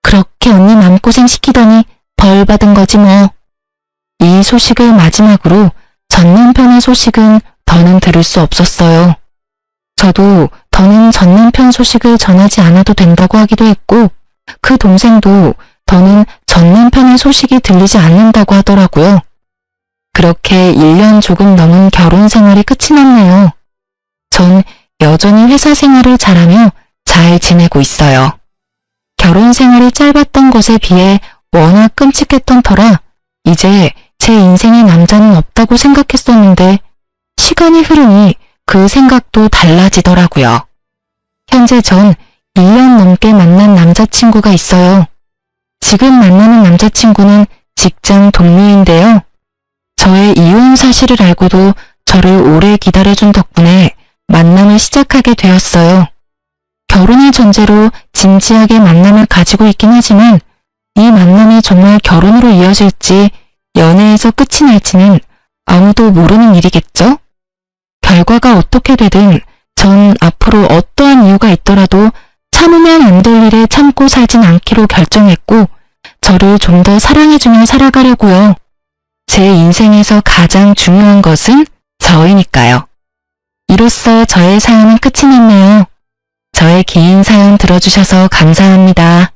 그렇게 언니 마음고생 시키더니 벌 받은 거지 뭐. 이 소식을 마지막으로 전 남편의 소식은 더는 들을 수 없었어요. 저도 더는 전 남편 소식을 전하지 않아도 된다고 하기도 했고 그 동생도 더는 전 남편의 소식이 들리지 않는다고 하더라고요. 그렇게 1년 조금 넘은 결혼 생활이 끝이 났네요. 전 여전히 회사 생활을 잘하며 잘 지내고 있어요. 결혼 생활이 짧았던 것에 비해 워낙 끔찍했던 터라 이제 제 인생에 남자는 없다고 생각했었는데 시간이 흐르니 그 생각도 달라지더라고요. 현재 전 1년 넘게 만난 남자친구가 있어요. 지금 만나는 남자친구는 직장 동료인데요. 저의 이혼 사실을 알고도 저를 오래 기다려준 덕분에 만남을 시작하게 되었어요. 결혼을 전제로 진지하게 만남을 가지고 있긴 하지만 이 만남이 정말 결혼으로 이어질지 연애에서 끝이 날지는 아무도 모르는 일이겠죠? 결과가 어떻게 되든 전 앞으로 어떠한 이유가 있더라도 참으면 안 될 일에 참고 살진 않기로 결정했고 저를 좀 더 사랑해주며 살아가려고요. 제 인생에서 가장 중요한 것은 저이니까요. 이로써 저의 사연은 끝이 났네요. 저의 긴 사연 들어주셔서 감사합니다.